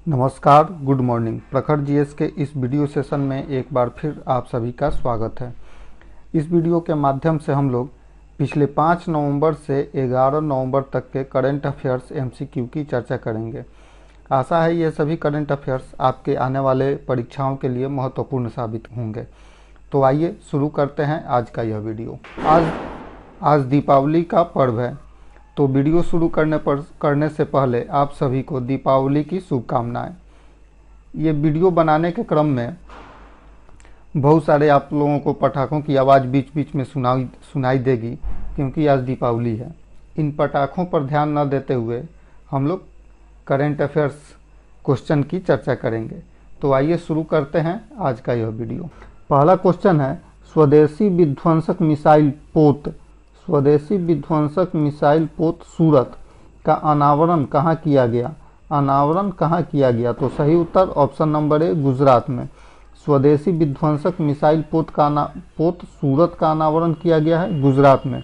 नमस्कार, good morning. प्रखर GS के इस वीडियो सेशन में एक बार फिर आप सभी का स्वागत है। इस वीडियो के माध्यम से हम लोग पिछले 5 नवंबर से 11 नवंबर तक के करंट अफेयर्स एमसीक्यू की चर्चा करेंगे। आशा है ये सभी करंट अफेयर्स आपके आने वाले परीक्षाओं के लिए महत्वपूर्ण साबित होंगे। तो आइए शुरू करते हैं आज का यह वीडियो। आज दीपावली का पर्व है, तो वीडियो शुरू करने से पहले आप सभी को दीपावली की शुभकामनाएं। ये वीडियो बनाने के क्रम में बहुत सारे आप लोगों को पटाखों की आवाज़ बीच बीच में सुनाई देगी, क्योंकि आज दीपावली है। इन पटाखों पर ध्यान न देते हुए हम लोग करंट अफेयर्स क्वेश्चन की चर्चा करेंगे। तो आइए शुरू करते हैं आज का यह वीडियो। पहला क्वेश्चन है, स्वदेशी विध्वंसक मिसाइल पोत सूरत का अनावरण कहाँ किया गया? तो सही उत्तर ऑप्शन नंबर ए, गुजरात में। स्वदेशी विध्वंसक मिसाइल पोत सूरत का अनावरण किया गया है गुजरात में।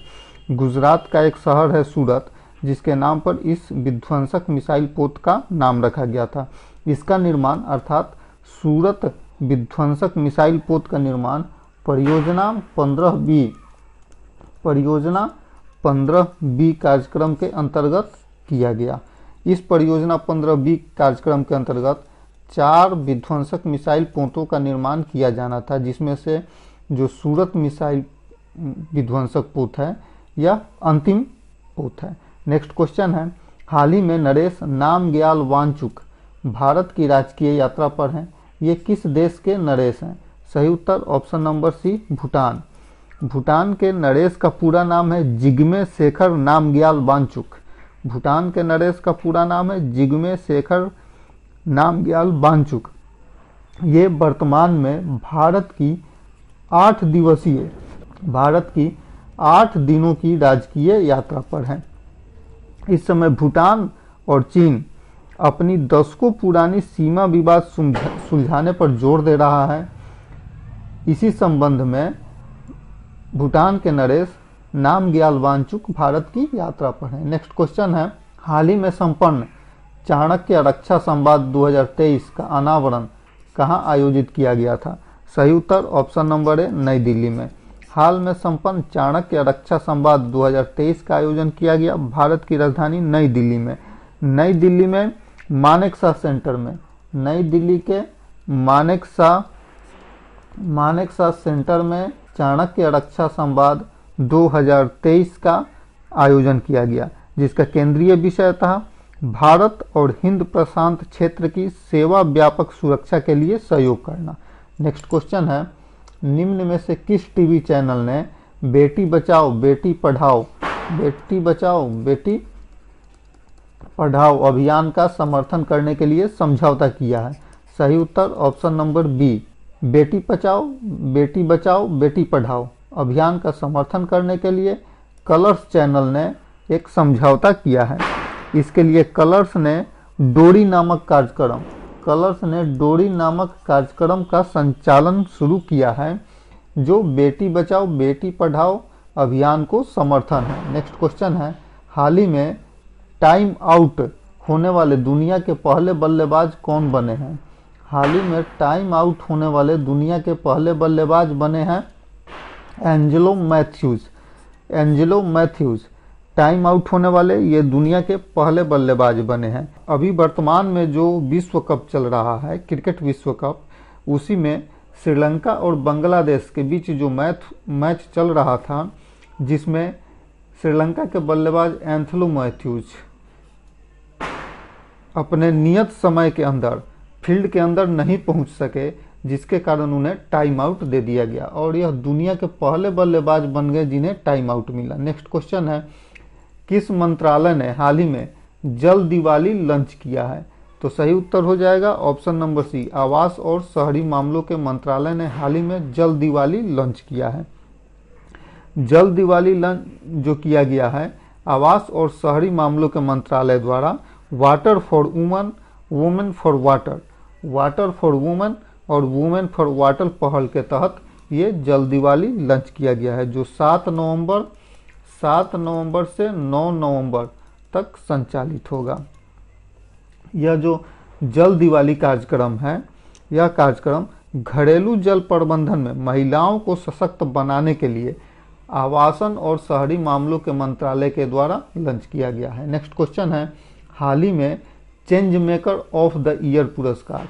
गुजरात का एक शहर है सूरत, जिसके नाम पर इस विध्वंसक मिसाइल पोत का नाम रखा गया था। इसका निर्माण अर्थात सूरत विध्वंसक मिसाइल पोत का निर्माण परियोजना 15B कार्यक्रम के अंतर्गत किया गया। इस परियोजना 15B कार्यक्रम के अंतर्गत 4 विध्वंसक मिसाइल पोतों का निर्माण किया जाना था, जिसमें से जो सूरत मिसाइल विध्वंसक पोत है यह अंतिम पोत है। नेक्स्ट क्वेश्चन है, हाल ही में नरेश नामग्याल वांगचुक भारत की राजकीय यात्रा पर हैं। ये किस देश के नरेश हैं? सही उत्तर option number C, Bhutan. Bhutan के नरेश का पूरा नाम है जिग्मे शेखर नामग्याल वांगचुक। भूटान के नरेश का पूरा नाम है जिग्मे शेखर नामग्याल वांगचुक। ये वर्तमान में भारत की 8 दिनों की राजकीय यात्रा पर हैं। इस समय भूटान और चीन अपनी दशकों पुरानी सीमा विवाद सुलझाने पर जोर दे रहा है। इसी संबंध में भूटान के नरेश नामग्याल वांगचुक भारत की यात्रा पर हैं। नेक्स्ट क्वेश्चन है, हाल ही में संपन्न चाणक्य रक्षा संवाद 2023 का अनावरण कहाँ आयोजित किया गया था? सही उत्तर ऑप्शन नंबर ए, नई दिल्ली में। हाल में संपन्न चाणक्य रक्षा संवाद 2023 का आयोजन किया गया भारत की राजधानी नई दिल्ली में। नई दिल्ली में मानेकशॉ सेंटर में, नई दिल्ली के मानेकशॉ सेंटर में चाणक्य रक्षा संवाद 2023 का आयोजन किया गया, जिसका केंद्रीय विषय था भारत और हिंद प्रशांत क्षेत्र की सेवा व्यापक सुरक्षा के लिए सहयोग करना। नेक्स्ट क्वेश्चन है, निम्न में से किस टीवी चैनल ने बेटी बचाओ बेटी पढ़ाओ अभियान का समर्थन करने के लिए समझौता किया है? सही उत्तर option number B, Beti Bachao Beti Padhao अभियान का समर्थन करने के लिए कलर्स चैनल ने एक समझौता किया है। इसके लिए कलर्स ने डोरी नामक कार्यक्रम का संचालन शुरू किया है, जो बेटी बचाओ बेटी पढ़ाओ अभियान को समर्थन है। नेक्स्ट क्वेश्चन है, हाल ही में टाइम आउट होने वाले दुनिया के पहले बल्लेबाज कौन बने हैं? हाल ही में टाइम आउट होने वाले दुनिया के पहले बल्लेबाज बने हैं एंजेलो मैथ्यूज। टाइम आउट होने वाले ये दुनिया के पहले बल्लेबाज बने हैं। अभी वर्तमान में जो विश्व कप चल रहा है, क्रिकेट विश्व कप, उसी में श्रीलंका और बांग्लादेश के बीच जो मैच चल रहा था, जिसमें श्रीलंका के बल्लेबाज एंजेलो मैथ्यूज अपने नियत समय के अंदर फील्ड के अंदर नहीं पहुंच सके, जिसके कारण उन्हें टाइम आउट दे दिया गया और यह दुनिया के पहले बल्लेबाज बन गए जिन्हें टाइम आउट मिला। नेक्स्ट क्वेश्चन है, किस मंत्रालय ने हाल ही में जल दिवाली लॉन्च किया है? तो सही उत्तर हो जाएगा ऑप्शन नंबर सी, आवास और शहरी मामलों के मंत्रालय ने हाल ही में जल दिवाली लॉन्च किया है। जल दिवाली जो किया गया है आवास और शहरी मामलों के मंत्रालय द्वारा वाटर फॉर वुमेन और वुमेन फॉर वाटर पहल के तहत ये जल दिवाली लॉन्च किया गया है, जो 7 नवंबर से 9 नवंबर तक संचालित होगा। यह जो जल दिवाली कार्यक्रम है। यह कार्यक्रम घरेलू जल प्रबंधन में महिलाओं को सशक्त बनाने के लिए आवासन और शहरी मामलों के मंत्रालय के द्वारा लॉन्च किया गया है। नेक्स्ट क्वेश्चन है, हाल ही में change maker of the year पुरस्कार,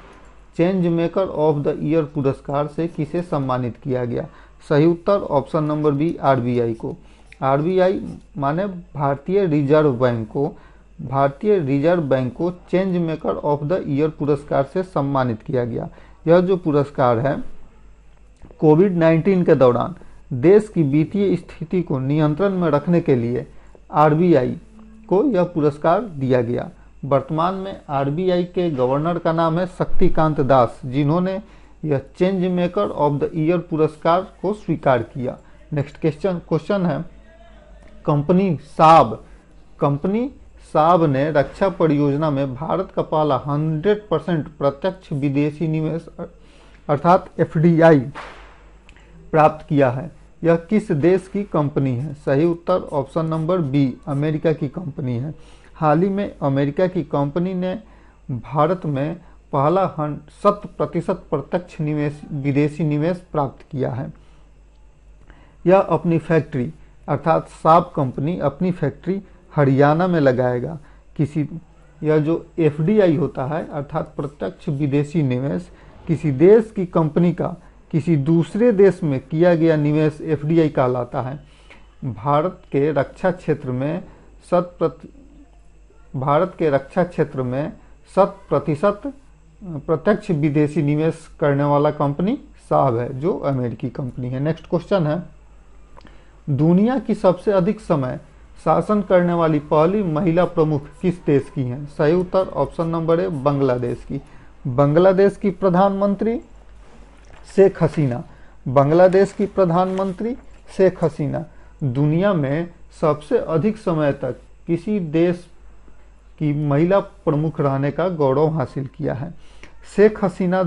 change maker of the year पुरस्कार से किसे सम्मानित किया गया? सही उत्तर ऑप्शन नंबर बी, आरबीआई को। आरबीआई माने भारतीय रिजर्व बैंक को, भारतीय रिजर्व बैंक को change maker of the year पुरस्कार से सम्मानित किया गया। यह जो पुरस्कार है कोविड-19 के दौरान देश की वित्तीय स्थिति को नियंत्रण में रखने के लिए आरबीआई को यह पुरस्कार दिया गया। वर्तमान में आरबीआई के गवर्नर का नाम है शक्तिकांत दास, जिन्होंने यह change maker of the year पुरस्कार को स्वीकार किया। नेक्स्ट क्वेश्चन है, कंपनी साब ने रक्षा परियोजना में भारत का पहला 100% प्रत्यक्ष विदेशी निवेश अर्थात एफडीआई प्राप्त किया है। यह किस देश की कंपनी है? सही उत्तर ऑप्शन नंबर बी, अमेरिका की कंपनी है। हाल ही में अमेरिका की कंपनी ने भारत में पहला 100% प्रत्यक्ष विदेशी निवेश प्राप्त किया है। यह अपनी फैक्ट्री अर्थात साब कंपनी अपनी फैक्ट्री हरियाणा में लगाएगा। यह जो एफडीआई होता है अर्थात प्रत्यक्ष विदेशी निवेश, किसी देश की कंपनी का किसी दूसरे देश में किया गया निवेश एफडीआई कहलाता है। भारत के रक्षा क्षेत्र में 100% प्रत्यक्ष विदेशी निवेश करने वाला कंपनी साब है, जो अमेरिकी कंपनी है। नेक्स्ट क्वेश्चन है, दुनिया की सबसे अधिक समय शासन करने वाली पहली महिला प्रमुख किस देश की हैं? सही उत्तर ऑप्शन नंबर ए, बांग्लादेश की। बांग्लादेश की प्रधानमंत्री शेख हसीना, बांग्लादेश की प्रधानमंत्री शेख हसीना दुनिया में सबसे अधिक समय तक किसी देश की महिला प्रमुख रहने का गौरव हासिल किया है। शेख हसीना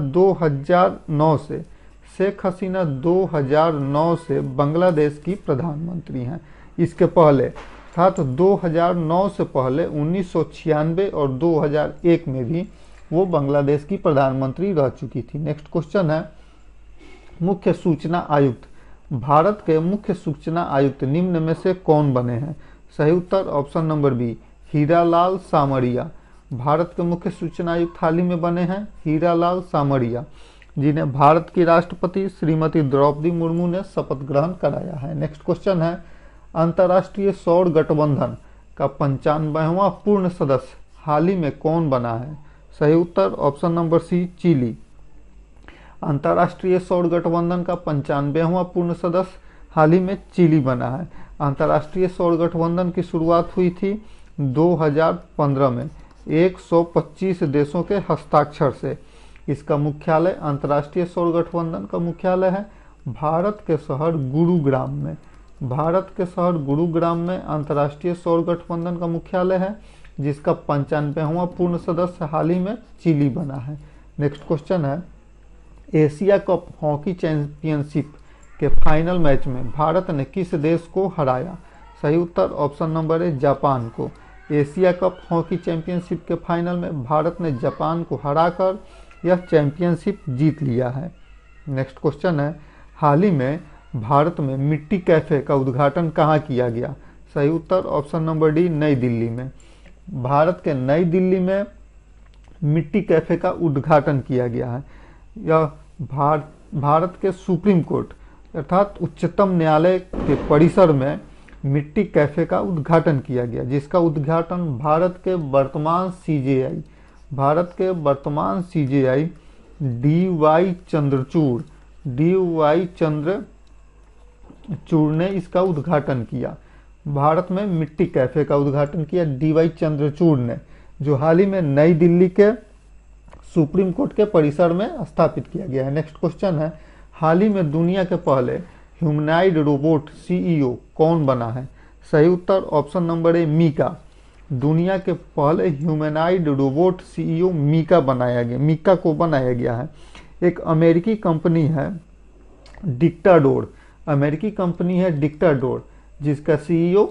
2009 से बांग्लादेश की प्रधानमंत्री हैं। इसके पहले अर्थात 2009 से पहले 1996 और 2001 में भी वो बांग्लादेश की प्रधानमंत्री रह चुकी थी। नेक्स्ट क्वेश्चन है, मुख्य सूचना आयुक्त, भारत के मुख्य सूचना आयुक्त निम्न में से कौन बने हैं? सही उत्तर option number B, Hiralal Samariya. Bharat के मुख्य सूचना आयुक्त हाल ही में बने हैं हीरालाल सामरिया, जिन्हें भारत की राष्ट्रपति श्रीमती द्रौपदी मुर्मू ने शपथ ग्रहण कराया है। नेक्स्ट क्वेश्चन है, अंतर्राष्ट्रीय सौर गठबंधन का 95वां पूर्ण सदस्य हाल ही में कौन बना है? सही उत्तर ऑप्शन नंबर सी, चिली। अंतर्राष्ट्रीय सौर गठबंधन का 95वां पूर्ण सदस्य हाल ही में चिली बना है। अंतर्राष्ट्रीय सौर गठबंधन की शुरुआत हुई थी 2015 में 125 देशों के हस्ताक्षर से। इसका मुख्यालय, अंतर्राष्ट्रीय सौर गठबंधन का मुख्यालय है भारत के शहर गुरुग्राम में। भारत के शहर गुरुग्राम में अंतर्राष्ट्रीय सौर गठबंधन का मुख्यालय है, जिसका 95वां पूर्ण सदस्य हाल ही में चिली बना है। नेक्स्ट क्वेश्चन है, एशिया कप हॉकी चैंपियनशिप के फाइनल मैच में भारत ने किस देश को हराया? सही उत्तर ऑप्शन नंबर ए, जापान को। एशिया कप हॉकी चैंपियनशिप के फाइनल में भारत ने जापान को हराकर यह चैंपियनशिप जीत लिया है। नेक्स्ट क्वेश्चन है, हाल ही में भारत में मिट्टी कैफे का उद्घाटन कहाँ किया गया? सही उत्तर ऑप्शन नंबर डी, नई दिल्ली में। भारत के नई दिल्ली में मिट्टी कैफे का उद्घाटन किया गया है। यह भारत के सुप्रीम कोर्ट अर्थात उच्चतम न्यायालय के परिसर में मिट्टी कैफे का उद्घाटन किया गया, जिसका उद्घाटन भारत के वर्तमान सीजेआई डी.वाई. चंद्रचूड़ ने इसका उद्घाटन किया। भारत में मिट्टी कैफे का उद्घाटन किया डी.वाई. चंद्रचूड़ ने, जो हाल ही में नई दिल्ली के सुप्रीम कोर्ट के परिसर में स्थापित किया गया है। नेक्स्ट क्वेश्चन है, हाल ही में दुनिया के पहले ह्यूमनॉइड रोबोट सीईओ कौन बना है? सही उत्तर ऑप्शन नंबर ए, मीका। दुनिया के पहले ह्यूमनॉइड रोबोट सीईओ मीका को बनाया गया है। एक अमेरिकी कंपनी है डिक्टाडोर, जिसका सीईओ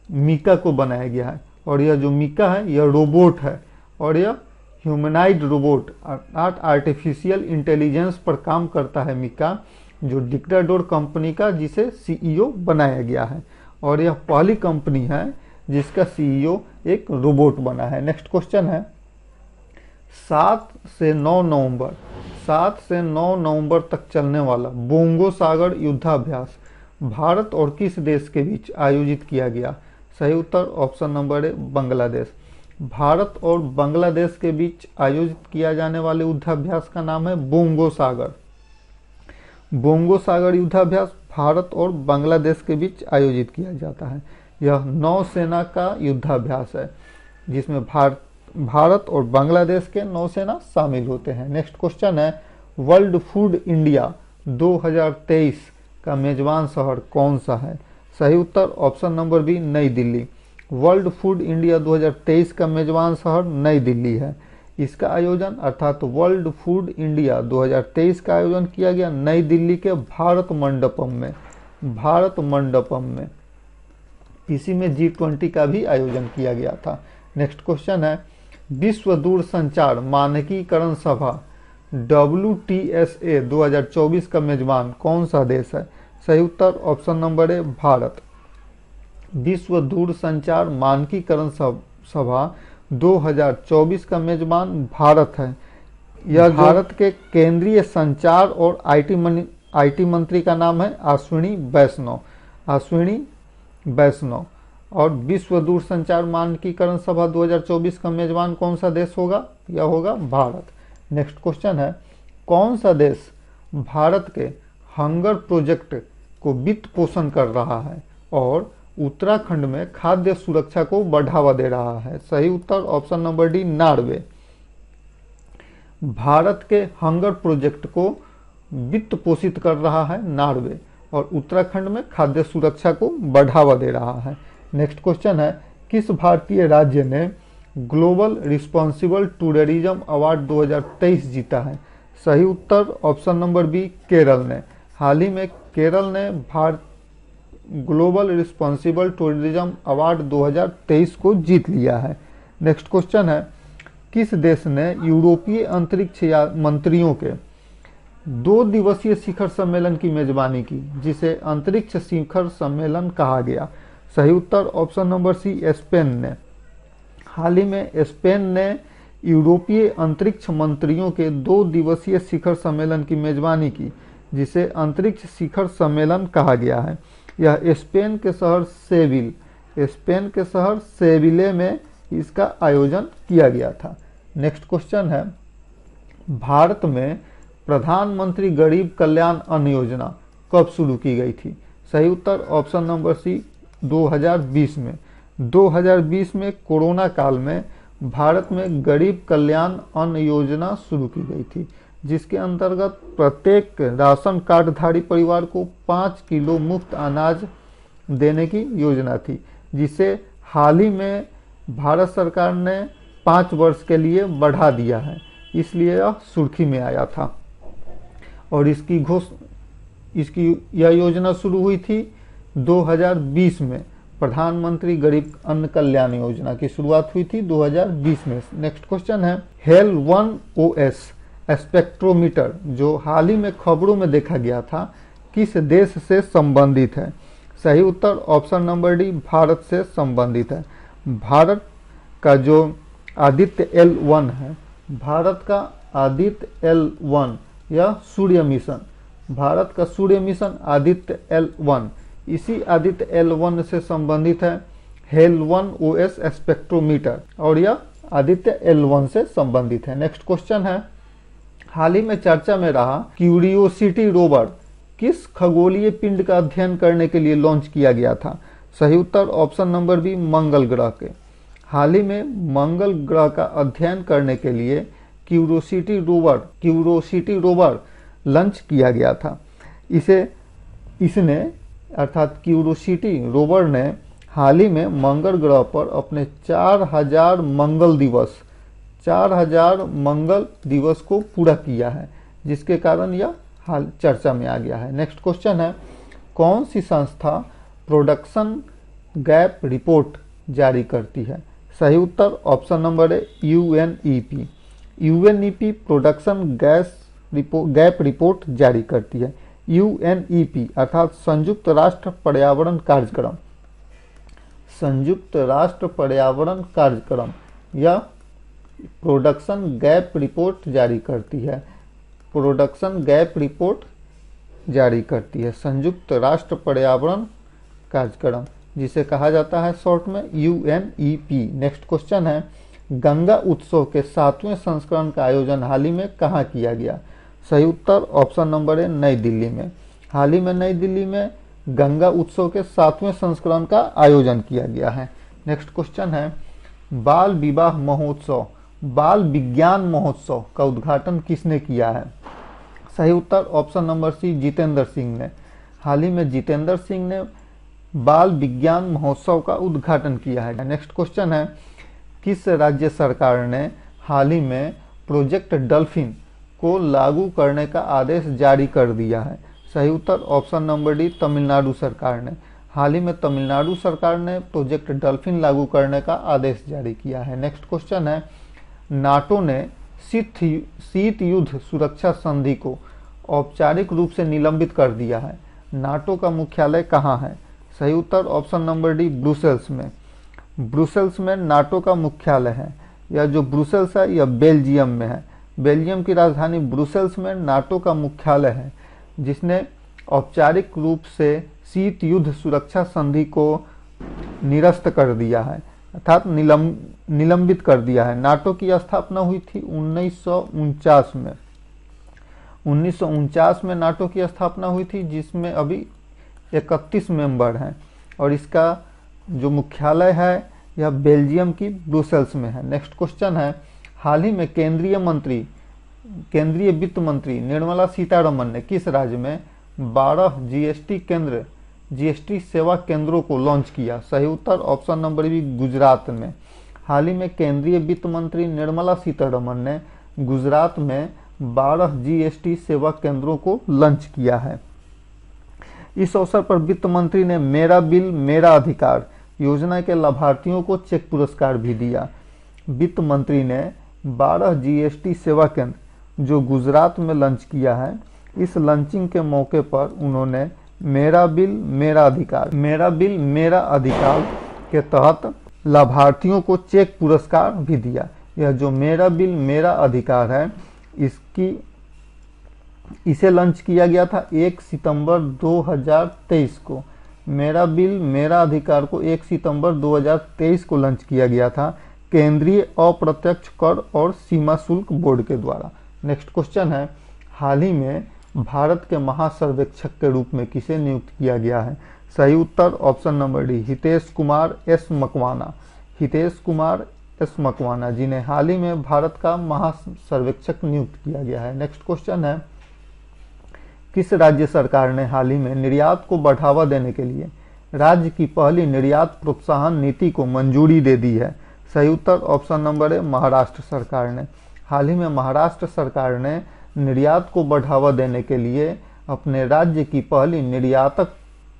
मीका को बनाया गया है। और यह जो मीका है यह रोबोट है और यह ह्यूमनाइड रोबोट अर्थात आर्टिफिशियल इंटेलिजेंस पर काम करता है मिका, जो डिक्टाडोर कंपनी का जिसे सीईओ बनाया गया है, और यह पहली कंपनी है जिसका सीईओ एक रोबोट बना है। नेक्स्ट क्वेश्चन है 7 से 9 नवंबर तक चलने वाला बोंगो सागर युद्धाभ्यास भारत और किस देश के बीच आयोजित किया गया? सही उत्तर option number A Bangladesh. Bharat और बांग्लादेश के बीच आयोजित किया जाने वाले युद्धाभ्यास का नाम है बोंगो सागर। बोंगो सागर युद्धाभ्यास भारत और बांग्लादेश के बीच आयोजित किया जाता है। यह नौसेना का युद्धाभ्यास है जिसमें भारत और बांग्लादेश के नौसेना शामिल होते हैं। नेक्स्ट क्वेश्चन है वर्ल्ड फूड इंडिया 2023 का मेजबान शहर कौन सा है? सही उत्तर ऑप्शन नंबर बी नई दिल्ली। वर्ल्ड फूड इंडिया 2023 का मेजबान शहर नई दिल्ली है। इसका आयोजन अर्थात वर्ल्ड फूड इंडिया 2023 का आयोजन किया गया नई दिल्ली के भारत मंडपम में। इसी में G20 का भी आयोजन किया गया था। नेक्स्ट क्वेश्चन है विश्व दूरसंचार मानकीकरण सभा WTSA 2024 का मेजबान कौन सा देश है? सही उत्तर ऑप्शन नंबर ए भारत। विश्व दूरसंचार मानकीकरण सभा 2024 का मेजबान भारत है। यह भारत के केंद्रीय संचार और आईटी मंत्री का नाम है अश्विनी वैष्णव। और विश्व दूरसंचार मानकीकरण सभा 2024 का मेजबान कौन सा देश होगा? यह होगा भारत। नेक्स्ट क्वेश्चन है कौन सा देश भारत के हंगर प्रोजेक्ट को वित्त पोषण कर रहा है और उत्तराखंड में खाद्य सुरक्षा को बढ़ावा दे रहा है? सही उत्तर option number D Norway. Bharat के हंगर प्रोजेक्ट को वित्त पोषित कर रहा है नॉर्वे और उत्तराखंड में खाद्य सुरक्षा को बढ़ावा दे रहा है। नेक्स्ट क्वेश्चन है किस भारतीय राज्य ने ग्लोबल रिस्पॉन्सिबल टूरिज्म अवार्ड 2023 जीता है? सही उत्तर ऑप्शन नंबर बी केरल ने। हाल ही में केरल ने ग्लोबल रिस्पॉन्सिबल टूरिज्म अवार्ड 2023 को जीत लिया है। नेक्स्ट क्वेश्चन है किस देश ने यूरोपीय अंतरिक्ष मंत्रियों के 2 दिवसीय शिखर सम्मेलन की मेजबानी की जिसे अंतरिक्ष शिखर सम्मेलन कहा गया? सही उत्तर ऑप्शन नंबर सी स्पेन ने। हाल ही में स्पेन ने यूरोपीय अंतरिक्ष मंत्रियों के 2 दिवसीय शिखर सम्मेलन की मेजबानी की जिसे अंतरिक्ष शिखर सम्मेलन कहा गया है। यह स्पेन के शहर सेविले में इसका आयोजन किया गया था। नेक्स्ट क्वेश्चन है भारत में प्रधानमंत्री गरीब कल्याण अन्न योजना कब शुरू की गई थी? सही उत्तर ऑप्शन नंबर सी 2020 में। 2020 में कोरोना काल में भारत में गरीब कल्याण अन्न योजना शुरू की गई थी जिसके अंतर्गत प्रत्येक राशन कार्डधारी परिवार को 5 किलो मुफ्त अनाज देने की योजना थी जिसे हाल ही में भारत सरकार ने 5 वर्ष के लिए बढ़ा दिया है, इसलिए यह सुर्खी में आया था। और यह योजना शुरू हुई थी 2020 में। प्रधानमंत्री गरीब अन्न कल्याण योजना की शुरुआत हुई थी 2020 में। नेक्स्ट क्वेश्चन है हेल 1OS स्पेक्ट्रोमीटर जो हाल ही में खबरों में देखा गया था किस देश से संबंधित है? सही उत्तर ऑप्शन नंबर डी भारत से संबंधित है। भारत का जो आदित्य L1 है, भारत का आदित्य L1 या सूर्य मिशन, भारत का सूर्य मिशन आदित्य L1, इसी आदित्य L1 से संबंधित है हेल 1OS स्पेक्ट्रोमीटर और यह आदित्य L1 से संबंधित है। नेक्स्ट क्वेश्चन है हाल ही में चर्चा में रहा क्यूरियोसिटी रोवर किस खगोलीय पिंड का अध्ययन करने के लिए लॉन्च किया गया था? सही उत्तर ऑप्शन नंबर बी मंगल ग्रह के। हाल ही में मंगल ग्रह का अध्ययन करने के लिए क्यूरियोसिटी रोवर लॉन्च किया गया था। इसने अर्थात क्यूरियोसिटी रोवर ने हाल ही में मंगल ग्रह पर अपने 4000 मंगल दिवस को पूरा किया है जिसके कारण यह हाल चर्चा में आ गया है। नेक्स्ट क्वेश्चन है कौन सी संस्था प्रोडक्शन गैप रिपोर्ट जारी करती है? सही उत्तर ऑप्शन नंबर है UNEP। UNEP production gap report जारी करती है। यूएनईपी अर्थात संयुक्त राष्ट्र पर्यावरण कार्यक्रम, संयुक्त राष्ट्र पर्यावरण कार्यक्रम या प्रोडक्शन गैप रिपोर्ट जारी करती है। प्रोडक्शन गैप रिपोर्ट जारी करती है संयुक्त राष्ट्र पर्यावरण कार्यक्रम, जिसे कहा जाता है शॉर्ट में यूएनईपी। नेक्स्ट क्वेश्चन है, गंगा उत्सव के 7वें संस्करण का आयोजन हाल ही में कहाँ किया गया? सही उत्तर ऑप्शन नंबर ए, नई दिल्ली में। हाल ही में नई दिल्ली में गंगा उत्सव के 7वें संस्करण का आयोजन किया गया है। नेक्स्ट क्वेश्चन है, बाल विवाह महोत्सव, बाल विज्ञान महोत्सव का उद्घाटन किसने किया है? सही उत्तर option number C, Jitendra Singh ने। हाल ही में जितेंद्र सिंह ने बाल विज्ञान महोत्सव का उद्घाटन किया है। नेक्स्ट क्वेश्चन है, किस राज्य सरकार ने हाल ही में प्रोजेक्ट डॉल्फिन को लागू करने का आदेश जारी कर दिया है? सही उत्तर ऑप्शन नंबर डी, तमिलनाडु सरकार ने। हाल ही में तमिलनाडु सरकार ने प्रोजेक्ट डॉल्फिन लागू करने का आदेश जारी किया है। नेक्स्ट क्वेश्चन है, नाटो ने शीत युद्ध सुरक्षा संधि को औपचारिक रूप से निलंबित कर दिया है। नाटो का मुख्यालय कहाँ है? सही उत्तर ऑप्शन नंबर डी, ब्रुसेल्स में। ब्रुसेल्स में नाटो का मुख्यालय है। यह जो ब्रुसेल्स है यह बेल्जियम में है। बेल्जियम की राजधानी ब्रुसेल्स में नाटो का मुख्यालय है, जिसने औपचारिक रूप से शीत युद्ध सुरक्षा संधि को निरस्त कर दिया है, अर्थात निलंबित कर दिया है। नाटो की स्थापना हुई थी 1949 में। 1949 में नाटो की स्थापना हुई थी, जिसमें अभी 31 मेंबर हैं और इसका जो मुख्यालय है यह बेल्जियम की ब्रुसेल्स में है। नेक्स्ट क्वेश्चन है, हाल ही में केंद्रीय वित्त मंत्री निर्मला सीतारमन ने किस राज्य में 12 जीएसटी सेवा केंद्रों को लॉन्च किया? सही उत्तर ऑप्शन नंबर बी, गुजरात में। हाल ही में केंद्रीय वित्त मंत्री निर्मला सीतारमन ने गुजरात में 12 जीएसटी सेवा केंद्रों को लॉन्च किया है। इस अवसर पर वित्त मंत्री ने मेरा बिल मेरा अधिकार योजना के लाभार्थियों को चेक पुरस्कार भी दिया। वित्त मंत्री ने 12 जीएसटी सेवा केंद्र जो गुजरात में लॉन्च किया है, इस लॉन्चिंग के मौके पर उन्होंने मेरा बिल मेरा अधिकार के तहत लाभार्थियों को चेक पुरस्कार भी दिया। यह जो मेरा बिल मेरा अधिकार है, इसे लॉन्च किया गया था 1 सितंबर 2023 को। मेरा बिल मेरा अधिकार को 1 सितंबर 2023 को लॉन्च किया गया था केंद्रीय अप्रत्यक्ष कर और सीमा शुल्क बोर्ड के द्वारा। नेक्स्ट क्वेश्चन है, हाल ही में भारत के महासर्वेक्षक के रूप में किसे नियुक्त किया गया है? सही उत्तर option number D, Hitesh Kumar S Makwana, जिन्हें हाल ही में भारत का महासर्वेक्षक नियुक्त किया गया है। नेक्स्ट क्वेश्चन है, किस राज्य सरकार ने हाल ही में निर्यात को बढ़ावा देने के लिए राज्य की पहली निर्यात प्रोत्साहन नीति को मंजूरी दे दी है? सही उत्तर ऑप्शन नंबर ए, महाराष्ट्र सरकार ने। हाल ही में महाराष्ट्र सरकार ने निर्यात को बढ़ावा देने के लिए अपने राज्य की पहली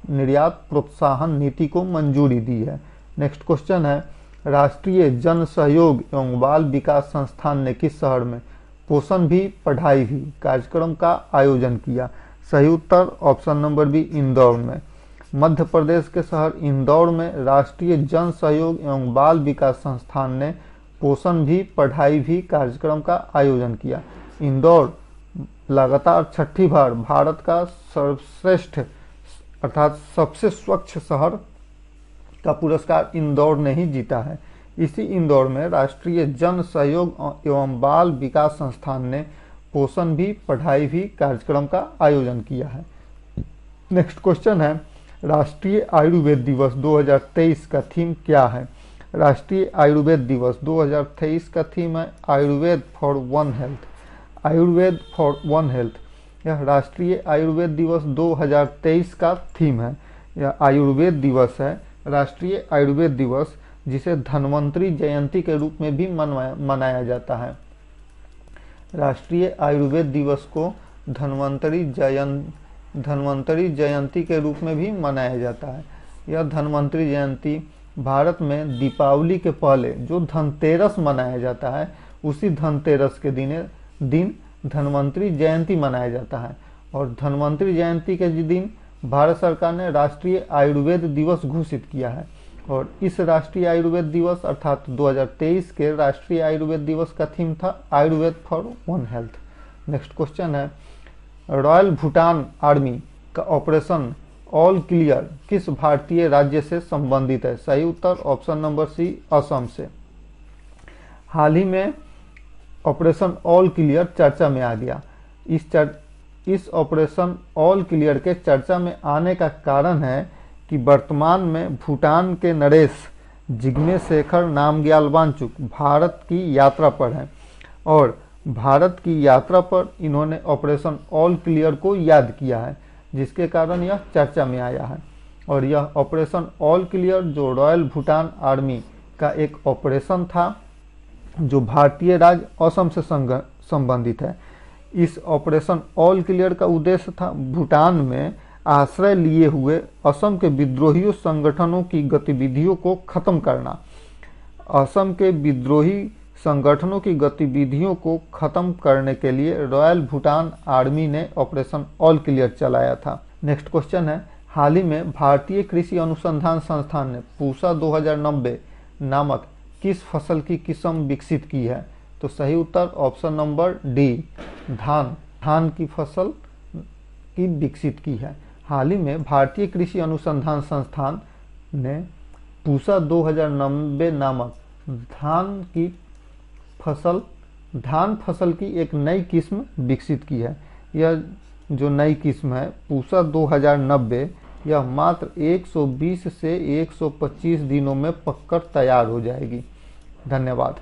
निर्यात प्रोत्साहन नीति को मंजूरी दी है। नेक्स्ट क्वेश्चन है, राष्ट्रीय जन सहयोग एवं बाल विकास संस्थान ने किस शहर में पोषण भी पढ़ाई भी कार्यक्रम का आयोजन किया? सही उत्तर ऑप्शन नंबर बी, इंदौर में। मध्य प्रदेश के शहर इंदौर में राष्ट्रीय जन सहयोग एवं बाल विकास संस्थान ने पोषण भी पढ़ाई भी कार्यक्रम का आयोजन किया। इंदौर लगातार 6ठी बार भारत का सर्वश्रेष्ठ अर्थात सबसे स्वच्छ शहर का पुरस्कार इंदौर ने ही जीता है। इसी इंदौर में राष्ट्रीय जन सहयोग एवं बाल विकास संस्थान ने पोषण भी पढ़ाई भी कार्यक्रम का आयोजन किया है। नेक्स्ट क्वेश्चन है, राष्ट्रीय आयुर्वेद दिवस 2023 का थीम क्या है? राष्ट्रीय आयुर्वेद दिवस 2023 का थीम है Ayurveda for one health. Ayurveda for one health, यह राष्ट्रीय आयुर्वेद दिवस 2023 का थीम है। यह आयुर्वेद दिवस है, राष्ट्रीय आयुर्वेद दिवस, जिसे धन्वंतरी जयंती के रूप में भी मनाया जाता है। राष्ट्रीय आयुर्वेद दिवस को धन्वंतरी जयंती के रूप में भी मनाया जाता है। यह धन्वंतरी जयंती भारत में दीपावली के पहले जो धनतेरस मनाया जाता है उसी धनतेरस के दिन धन्वंतरी जयंती मनाया जाता है। और धन्वंतरी जयंती के दिन भारत सरकार ने राष्ट्रीय आयुर्वेद दिवस घोषित किया है। और इस राष्ट्रीय आयुर्वेद दिवस अर्थात 2023 के राष्ट्रीय आयुर्वेद दिवस का थीम था Ayurveda for one health. Next question है, रॉयल भूटान आर्मी का ऑपरेशन ऑल क्लियर किस भारतीय राज्य से संबंधित है? सही उत्तर ऑप्शन नंबर सी, असम से। हाल ही में ऑपरेशन ऑल क्लियर चर्चा में आ गया। इस ऑपरेशन ऑल क्लियर के चर्चा में आने का कारण है कि वर्तमान में भूटान के नरेश जिग्मे शेखर नामग्याल वांगचुक भारत की यात्रा पर हैं और भारत की यात्रा पर इन्होंने ऑपरेशन ऑल क्लियर को याद किया है, जिसके कारण यह चर्चा में आया है। और यह ऑपरेशन ऑल क्लियर जो रॉयल भूटान आर्मी का एक ऑपरेशन था जो भारतीय राज्य असम से संबंधित है। इस ऑपरेशन ऑल क्लियर का उद्देश्य था भूटान में आश्रय लिए हुए असम के विद्रोही संगठनों की गतिविधियों को खत्म करना। असम के विद्रोही संगठनों की गतिविधियों को खत्म करने के लिए रॉयल भूटान आर्मी ने ऑपरेशन ऑल क्लियर चलाया था। नेक्स्ट क्वेश्चन है, हाल ही में भारतीय कृषि अनुसंधान संस्थान ने पूसा 2090 नामक किस फसल की किस्म विकसित की है? तो सही उत्तर ऑप्शन नंबर डी, धान की फसल की विकसित की है। हाल ही में भारतीय कृषि अनुसंधान संस्थान ने पूसा 2090 नामक धान फसल की एक नई किस्म विकसित की है। यह जो नई किस्म है पूसा 2090, यह मात्र 120 से 125 दिनों में पककर तैयार हो जाएगी। धन्यवाद।